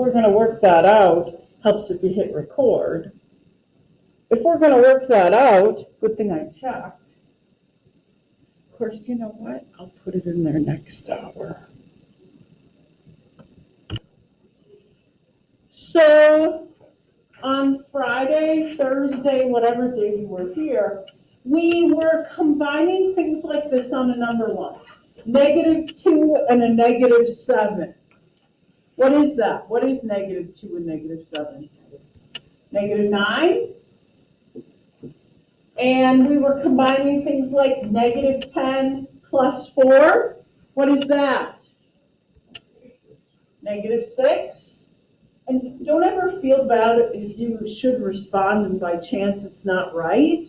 we're going to work that out, helps if you hit record. If we're going to work that out, good thing I checked. Of course, you know what? I'll put it in there next hour. So on Friday, Thursday, whatever day you were here, we were combining things like this on a number line. -2 and a -7. What is that? What is -2 and -7? -9. And we were combining things like -10 plus 4. What is that? -6. And don't ever feel bad if you should respond and by chance it's not right.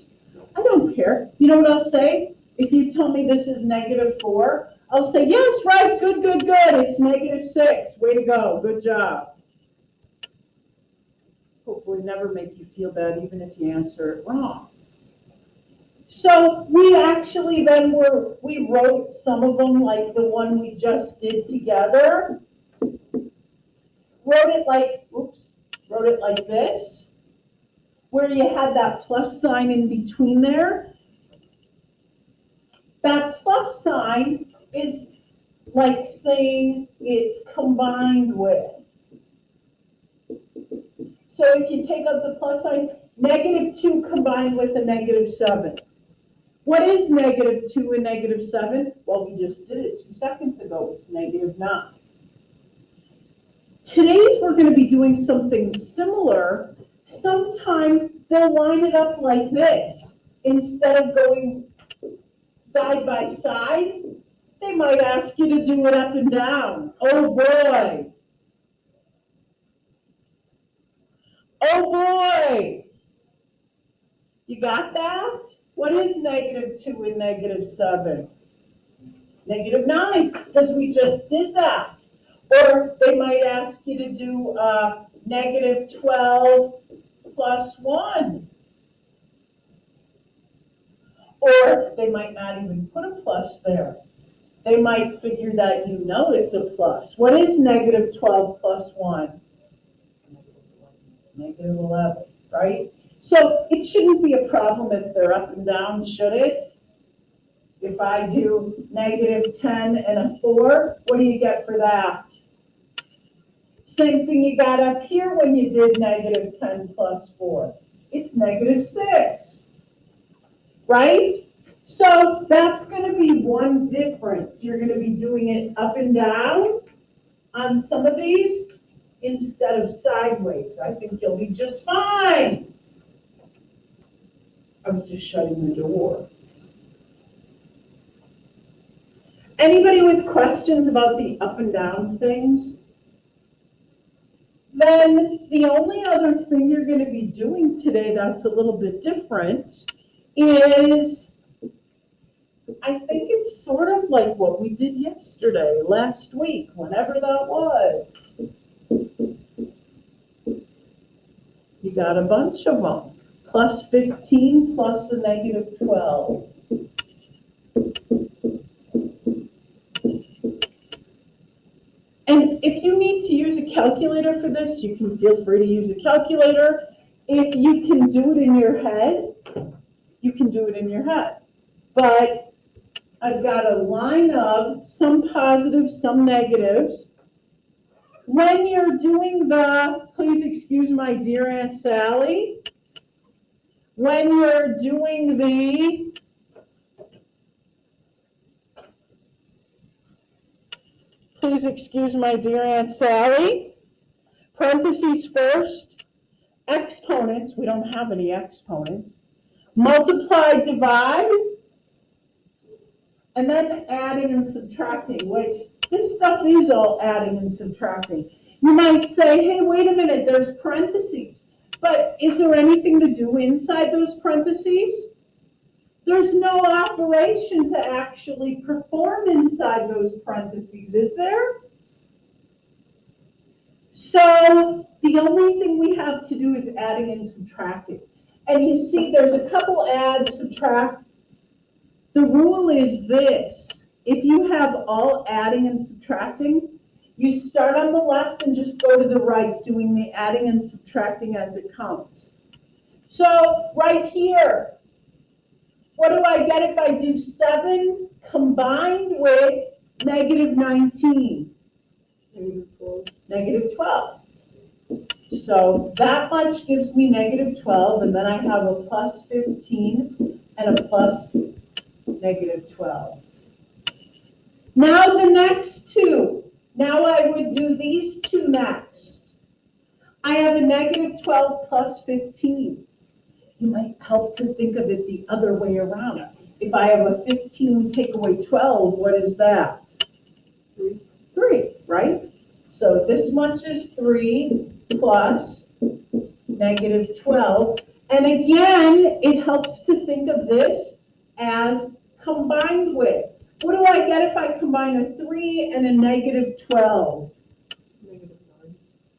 I don't care. You know what I'll say? If you tell me this is -4, I'll say, yes, right, good, good, good. It's -6. Way to go. Good job. Hopefully never make you feel bad even if you answer it wrong. So we actually then we wrote some of them like the one we just did together. Wrote it like this, where you had that plus sign in between there. That plus sign is like saying it's combined with. So if you take out the plus sign, -2 combined with a -7. What is -2 and -7? Well, we just did it 2 seconds ago. It's -9. Today's we're going to be doing something similar. Sometimes they'll line it up like this. Instead of going side by side, they might ask you to do it up and down. Oh boy. Oh boy. You got that? What is -2 and -7? -9, because we just did that. Or they might ask you to do -12 plus 1. Or they might not even put a plus there. They might figure that you know it's a plus. What is -12 plus 1? -11, right? So it shouldn't be a problem if they're up and down, should it? If I do -10 and a 4, what do you get for that? Same thing you got up here when you did -10 plus 4. It's -6, right? So that's going to be one difference. You're going to be doing it up and down on some of these instead of sideways. I think you'll be just fine. I was just shutting the door. Anybody with questions about the up and down things? Then the only other thing you're going to be doing today that's a little bit different is, I think it's sort of like what we did yesterday, last week, whenever that was. You got a bunch of them. Plus 15 plus a -12. And if you need to use a calculator for this, you can feel free to use a calculator. If you can do it in your head, you can do it in your head. But I've got a line of some positives, some negatives. When you're doing please excuse my dear Aunt Sally, when you're doing please excuse my dear Aunt Sally, parentheses first, exponents, we don't have any exponents, multiply, divide, and then adding and subtracting, which this stuff is all adding and subtracting. You might say, hey, wait a minute, there's parentheses. But is there anything to do inside those parentheses? There's no operation to actually perform inside those parentheses, is there? So the only thing we have to do is adding and subtracting. And you see there's a couple add, subtract. The rule is this. If you have all adding and subtracting, You start on the left and just go to the right, doing the adding and subtracting as it comes. So right here, what do I get if I do 7 combined with negative 19? Negative 12. So that much gives me negative 12, and then I have a plus 15 and a plus negative 12. Now the next two. Now I would do these two next. I have a negative 12 plus 15. You might help to think of it the other way around. If I have a 15 take away 12, what is that? 3, right? So this much is 3 plus negative 12. And again, it helps to think of this as combined with. What do I get if I combine a 3 and a negative 12?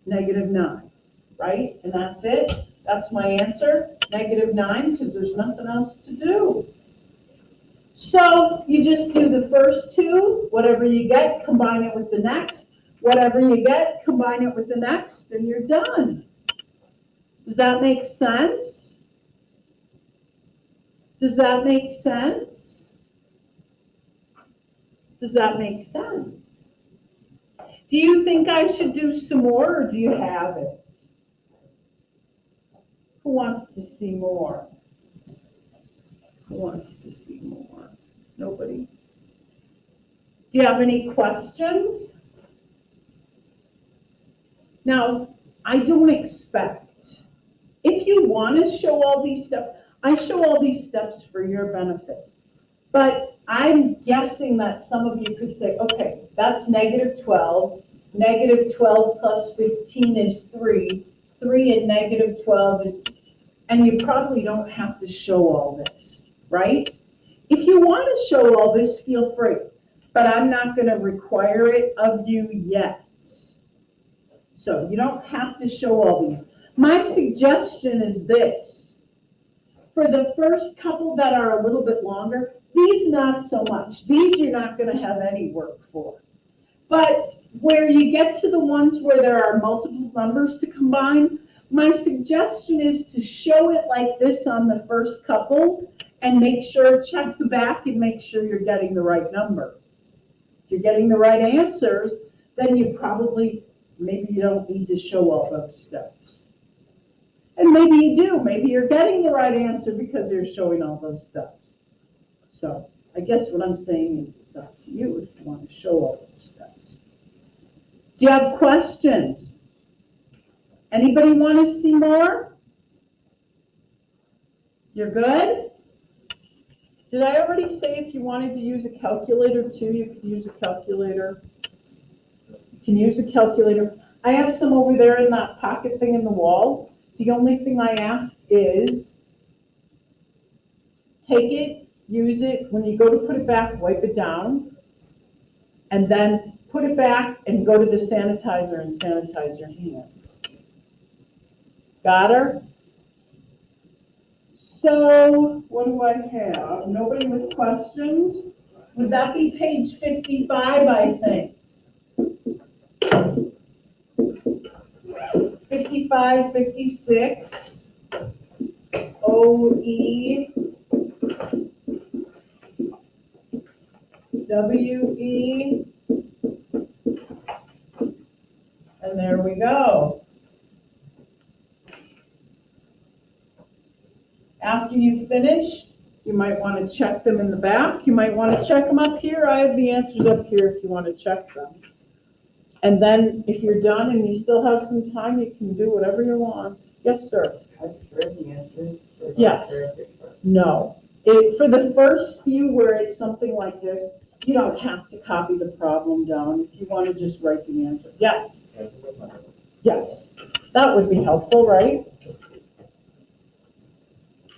Negative 9, right? And that's it. That's my answer, negative 9, because there's nothing else to do. So you just do the first two, whatever you get, combine it with the next. Whatever you get, combine it with the next, and you're done. Does that make sense? Does that make sense? Does that make sense? Do you think I should do some more, or do you have it? Who wants to see more? Who wants to see more? Nobody? Do you have any questions? Now, I don't expect, if you want to show all these steps, I show all these steps for your benefit. But I'm guessing that some of you could say, okay, that's negative 12. Negative 12 plus 15 is 3. 3 and negative 12 is, and you probably don't have to show all this, right? If you want to show all this, feel free, but I'm not going to require it of you yet. So you don't have to show all these. My suggestion is this. For the first couple that are a little bit longer, these not so much. These you're not going to have any work for. But where you get to the ones where there are multiple numbers to combine, my suggestion is to show it like this on the first couple and make sure, check the back and make sure you're getting the right number. If you're getting the right answers, then you probably, maybe you don't need to show all those steps. And maybe you do. Maybe you're getting the right answer because you're showing all those steps. So I guess what I'm saying is it's up to you if you want to show all those steps. Do you have questions? Anybody want to see more? You're good? Did I already say if you wanted to use a calculator too, you could use a calculator? You can use a calculator. I have some over there in that pocket thing in the wall. The only thing I ask is take it, use it. When you go to put it back, wipe it down. And then put it back and go to the sanitizer and sanitize your hands. Got her? So what do I have? Nobody with questions? Would that be page 55, I think? 55, 56, OE, WE, and there we go. After you finish, you might want to check them in the back. You might want to check them up here. I have the answers up here if you want to check them. And then if you're done and you still have some time, you can do whatever you want. Yes, sir? I've read the answers. Yes. No. For the first few where it's something like this, you don't have to copy the problem down. If you want to just write the answer. Yes. Yes. That would be helpful, right?